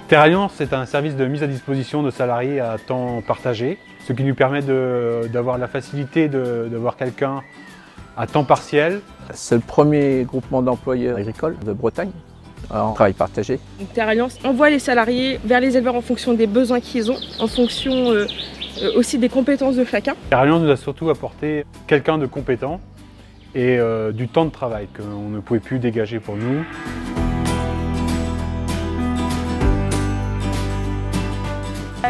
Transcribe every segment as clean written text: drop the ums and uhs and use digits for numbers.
Terre Alliance est un service de mise à disposition de salariés à temps partagé, ce qui nous permet d'avoir la facilité de voir quelqu'un à temps partiel. C'est le premier groupement d'employeurs agricoles de Bretagne en travail partagé. Terre Alliance envoie les salariés vers les éleveurs en fonction des besoins qu'ils ont, en fonction aussi des compétences de chacun. Terre Alliance nous a surtout apporté quelqu'un de compétent et du temps de travail qu'on ne pouvait plus dégager pour nous.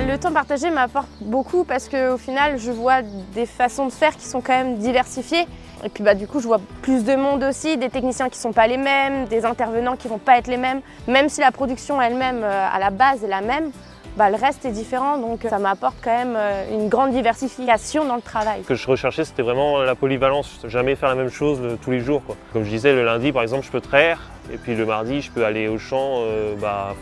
Le temps partagé m'apporte beaucoup parce qu'au final, je vois des façons de faire qui sont quand même diversifiées. Et puis du coup, je vois plus de monde aussi, des techniciens qui ne sont pas les mêmes, des intervenants qui ne vont pas être les mêmes. Même si la production elle-même, à la base, est la même, le reste est différent. Donc ça m'apporte quand même une grande diversification dans le travail. Ce que je recherchais, c'était vraiment la polyvalence. Jamais faire la même chose tous les jours, quoi. Comme je disais, le lundi, par exemple, je peux traire. Et puis le mardi, je peux aller au champ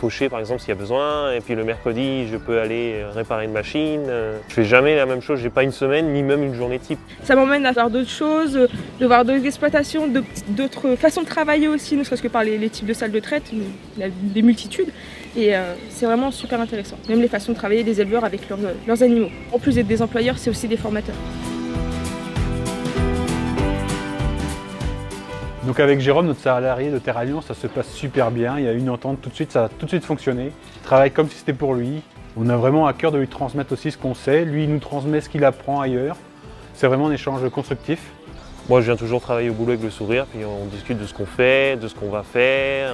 faucher par exemple s'il y a besoin. Et puis le mercredi, je peux aller réparer une machine. Je fais jamais la même chose, j'ai pas une semaine ni même une journée type. Ça m'emmène à faire d'autres choses, de voir d'autres exploitations, d'autres façons de travailler aussi, ne serait-ce que par les types de salles de traite, il y a des multitudes. Et c'est vraiment super intéressant. Même les façons de travailler des éleveurs avec leurs animaux. En plus d'être des employeurs, c'est aussi des formateurs. Donc avec Jérôme, notre salarié de Terre Alliance, ça se passe super bien. Il y a une entente tout de suite, ça a tout de suite fonctionné. Il travaille comme si c'était pour lui. On a vraiment à cœur de lui transmettre aussi ce qu'on sait. Lui, il nous transmet ce qu'il apprend ailleurs. C'est vraiment un échange constructif. Moi, je viens toujours travailler au boulot avec le sourire, puis on discute de ce qu'on fait, de ce qu'on va faire,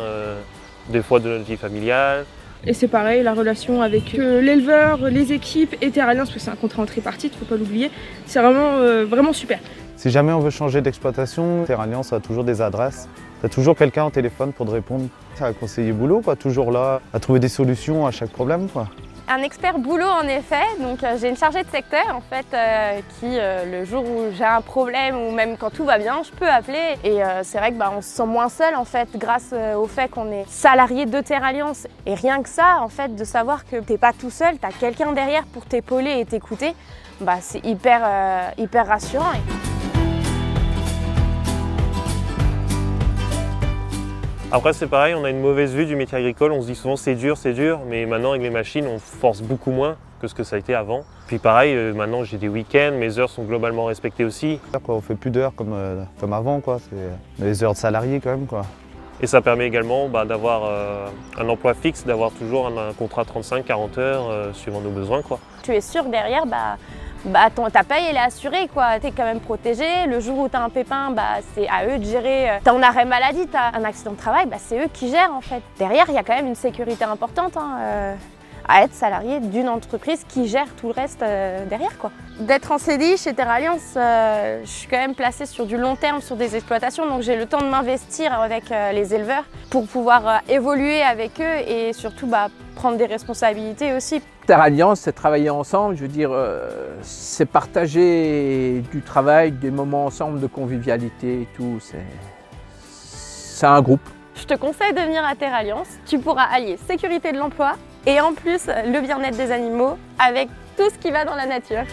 des fois de notre vie familiale. Et c'est pareil, la relation avec l'éleveur, les équipes et Terre Alliance, parce que c'est un contrat en tripartite, il ne faut pas l'oublier. C'est vraiment super. Si jamais on veut changer d'exploitation, Terre Alliance a toujours des adresses. Tu as toujours quelqu'un au téléphone pour te répondre. C'est un conseiller boulot, quoi, toujours là à trouver des solutions à chaque problème, quoi. Un expert boulot en effet, donc j'ai une chargée de secteur en fait qui le jour où j'ai un problème ou même quand tout va bien, je peux appeler et c'est vrai que on se sent moins seul en fait grâce au fait qu'on est salarié de Terre Alliance et rien que ça en fait de savoir que t'es pas tout seul, t'as quelqu'un derrière pour t'épauler et t'écouter, c'est hyper rassurant. Après c'est pareil, on a une mauvaise vue du métier agricole, on se dit souvent c'est dur, mais maintenant avec les machines on force beaucoup moins que ce que ça a été avant. Puis pareil, maintenant j'ai des week-ends, mes heures sont globalement respectées aussi. On fait plus d'heures comme avant, quoi. C'est les heures de salariés quand même, quoi. Et ça permet également d'avoir un emploi fixe, d'avoir toujours un contrat 35-40 heures suivant nos besoins, quoi. Tu es sûr que derrière, ta paye elle est assurée quoi, t'es quand même protégé. Le jour où t'as un pépin, c'est à eux de gérer. T'as un arrêt maladie, t'as un accident de travail, c'est eux qui gèrent en fait. Derrière, il y a quand même une sécurité importante à être salarié d'une entreprise qui gère tout le reste derrière quoi. D'être en CDI chez Terre Alliance, je suis quand même placée sur du long terme sur des exploitations, donc j'ai le temps de m'investir avec les éleveurs pour pouvoir évoluer avec eux et surtout prendre des responsabilités aussi. Terre Alliance, c'est travailler ensemble, je veux dire, c'est partager du travail, des moments ensemble de convivialité et tout, c'est un groupe. Je te conseille de venir à Terre Alliance, tu pourras allier sécurité de l'emploi et en plus le bien-être des animaux avec tout ce qui va dans la nature.